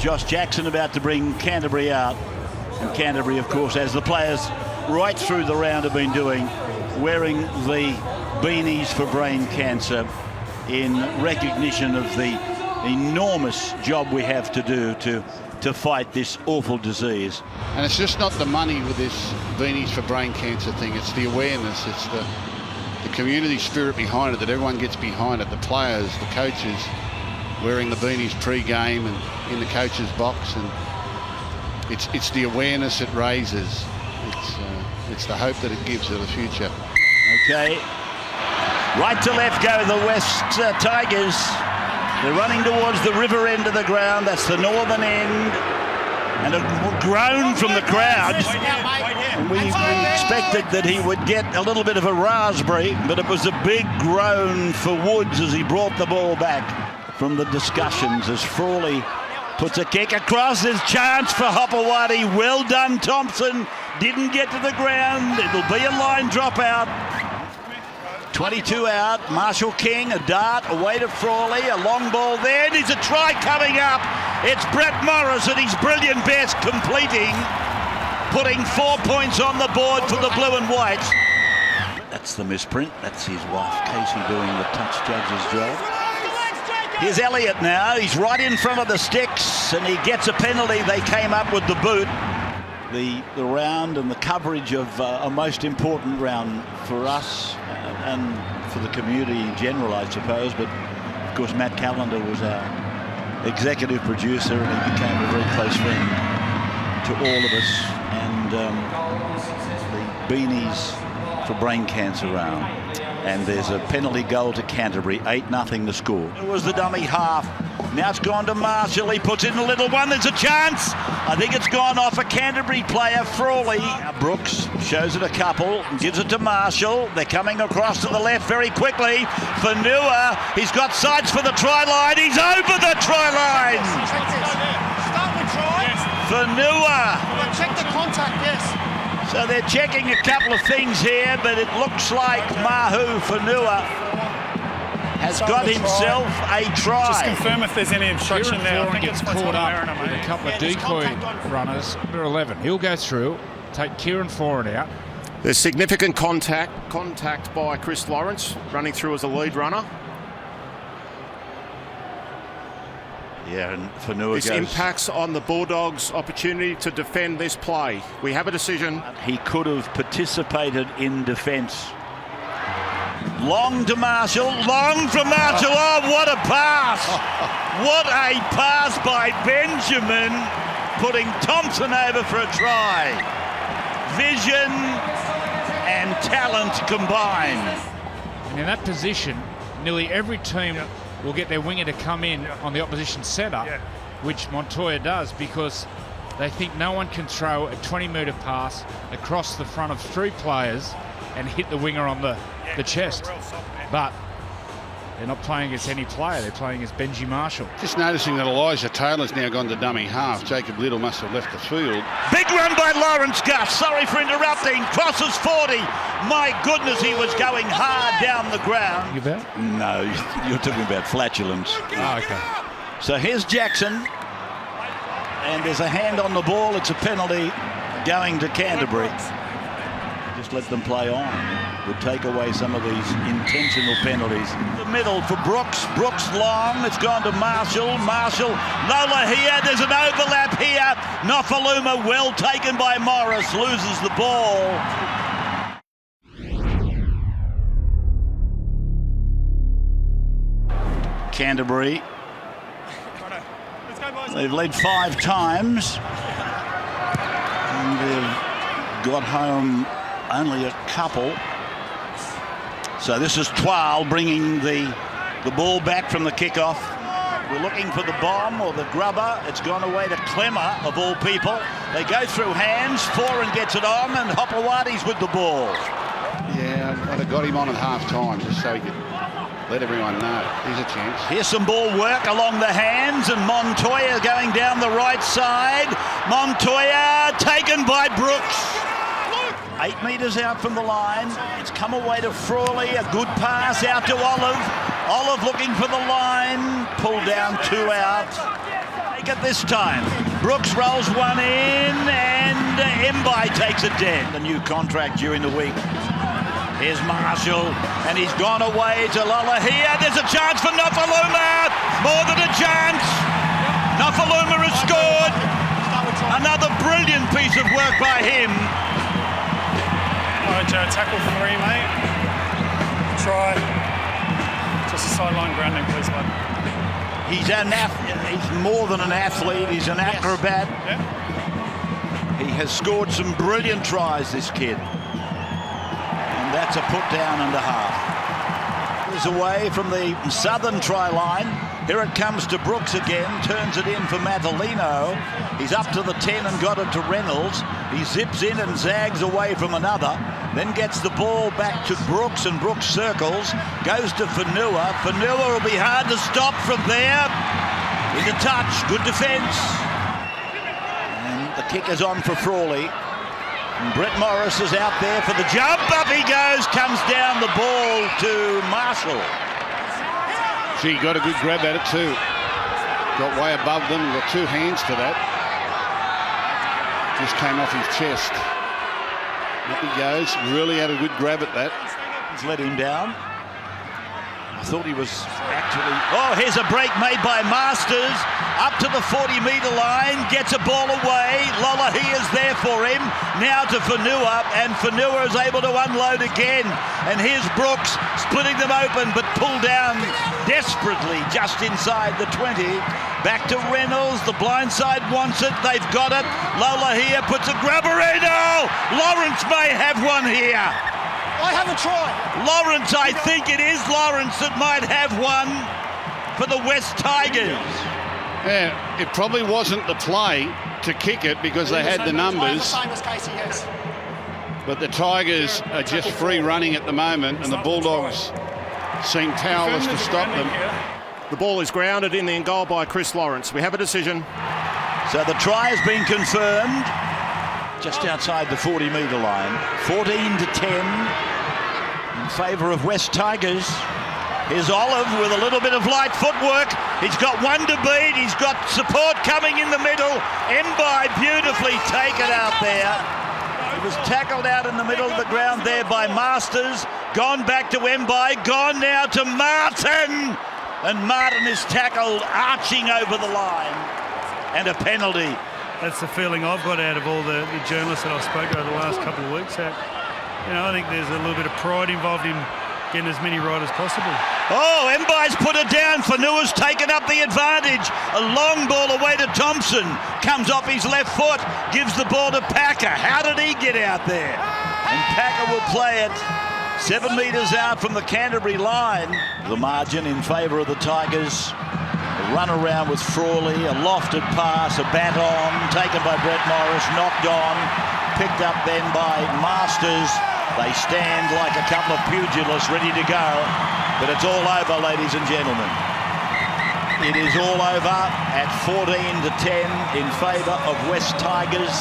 Josh Jackson about to bring Canterbury out. And Canterbury, of course, as the players right through the round have been doing, wearing the beanies for brain cancer in recognition of the enormous job we have to do to fight this awful disease. And it's just not the money with this beanies for brain cancer thing, it's the awareness, it's the community spirit behind it, that everyone gets behind it, the players, the coaches wearing the beanies pre-game and in the coach's box, and it's the awareness it raises, it's the hope that it gives to the future. Okay, right to left go the West Tigers. They're running towards the river end of the ground. That's the northern end. And a groan from the crowd. And we expected that he would get a little bit of a raspberry, but it was a big groan for Woods as he brought the ball back from the discussions as Frawley puts a kick across. There's chance for Hopewadi. Well done, Thompson. Didn't get to the ground. It'll be a line dropout. 22 out, Marshall King, a dart away to Frawley, a long ball there, there's a try coming up. It's Brett Morris at his brilliant best, completing, putting 4 points on the board for the blue and white. That's the misprint, that's his wife Casey doing the touch judge's job. Here's Elliott now, he's right in front of the sticks and he gets a penalty. They came up with the boot. The round and the coverage of a most important round for us and for the community in general, I suppose. But of course, Matt Callender was our executive producer, and he became a very close friend to all of us. And the beanies for brain cancer round. And there's a penalty goal to Canterbury, 8-0 the score. It was the dummy half. Now it's gone to Marshall. He puts in a little one. There's a chance. I think it's gone off a Canterbury player, Frawley. Brooks shows it a couple and gives it to Marshall. They're coming across to the left very quickly. Fanua, he's got sights for the try line. He's over the try line. Start with try. Fanua. Check the contact, yes. So they're checking a couple of things here, but it looks like Mahu Fanua has got himself a try. Just confirm if there's any obstruction there. I think gets caught up with a couple of decoy runners, number 11. He'll go through, take Kieran Foran out. There's significant contact by Chris Lawrence, running through as a lead runner. Yeah, and Fanua this impacts on the Bulldogs' opportunity to defend this play. We have a decision. He could have participated in defence. Long to Marshall, long from Marshall. Oh, what a pass! What a pass by Benjamin, putting Thompson over for a try. Vision and talent combined. And in that position, nearly every team will get their winger to come in on the opposition centre, which Montoya does, because they think no one can throw a 20-metre pass across the front of three players and hit the winger on the chest. But they're not playing against any player, they're playing against Benji Marshall. Just noticing that Elijah Taylor's now gone to dummy half. Jacob Little must have left the field. Big run by Lawrence Gus. Sorry for interrupting. Crosses 40. My goodness, he was going hard down the ground. You bet? No, you're talking about flatulence. Oh, okay. So here's Jackson. And there's a hand on the ball. It's a penalty going to Canterbury. Just let them play on. Would take away some of these intentional penalties. The middle for Brooks. Brooks long. It's gone to Marshall. Marshall. Lola here. There's an overlap here. Nofaluma well taken by Morris. Loses the ball. Canterbury. They've led 5 times. And they've got home only a couple. So this is Twal bringing the ball back from the kickoff. We're looking for the bomb or the grubber. It's gone away to Clemmer, of all people. They go through hands. Foran gets it on, and Hopewadi's with the ball. Yeah, I'd have got him on at half-time just so he could let everyone know. Here's a chance. Here's some ball work along the hands, and Montoya going down the right side. Montoya taken by Brooks. 8 metres out from the line. It's come away to Frawley. A good pass out to Olive. Olive looking for the line. Pulled down 2 out. kick it this time. Brooks rolls one in and Mbai takes it dead. The new contract during the week. Here's Marshall, and he's gone away to Lolohea. There's a chance for Nofaluma. More than a chance. Nofaluma has scored. Another brilliant piece of work by him. All right, Joe, tackle 3, mate. Try. Just a sideline grounding, please, bud. He's more than an athlete. He's an acrobat. Yeah. He has scored some brilliant tries, this kid. And that's a put down and a half. He's away from the southern try line. Here it comes to Brooks again. Turns it in for Matalino. He's up to the 10 and got it to Reynolds. He zips in and zags away from another. Then gets the ball back to Brooks, and Brooks circles. Goes to Fanua. Fanua will be hard to stop from there. With a touch. Good defence. And the kick is on for Frawley. And Brett Morris is out there for the jump. Up he goes. Comes down the ball to Marshall. Gee, got a good grab at it too. Got way above them. Got 2 hands to that. Just came off his chest. Up he goes. Really had a good grab at that. He's let him down. I thought he was actually... Oh, here's a break made by Masters. Up to the 40-metre line. Gets a ball away. Lolohea is there for him. Now to Fanua. And Fanua is able to unload again. And here's Brooks splitting them open, but pulled down desperately just inside the 20. Back to Reynolds. The blind side wants it. They've got it. Lolohea puts a grabber in. Oh, Lawrence may have one here. I have a try. Lawrence, I think it is Lawrence that might have one for the West Tigers. Yeah, it probably wasn't the play to kick it because they had the numbers. Same as Casey, yes. But the Tigers are just free running at the moment, and the Bulldogs seem powerless to stop them. The ball is grounded in the goal by Chris Lawrence. We have a decision. So the try has been confirmed just outside the 40-metre line. 14-10 in favour of West Tigers. Here's Olive with a little bit of light footwork. He's got one to beat. He's got support coming in the middle. Mbai beautifully taken out there. He was tackled out in the middle of the ground there by Masters. Gone back to Mbai. Gone now to Martin. And Martin is tackled, arching over the line. And a penalty. That's the feeling I've got out of all the journalists that I've spoken over the last couple of weeks. That, I think there's a little bit of pride involved in getting as many right as possible. Oh, Mbai's put it down. Fanua's taken up the advantage. A long ball away to Thompson. Comes off his left foot. Gives the ball to Packer. How did he get out there? And Packer will play it 7 metres out from the Canterbury line. The margin in favour of the Tigers. A run around with Frawley. A lofted pass. A baton taken by Brett Morris. Knocked on. Picked up then by Masters. They stand like a couple of pugilists ready to go. But it's all over, ladies and gentlemen. It is all over at 14-10 in favour of West Tigers.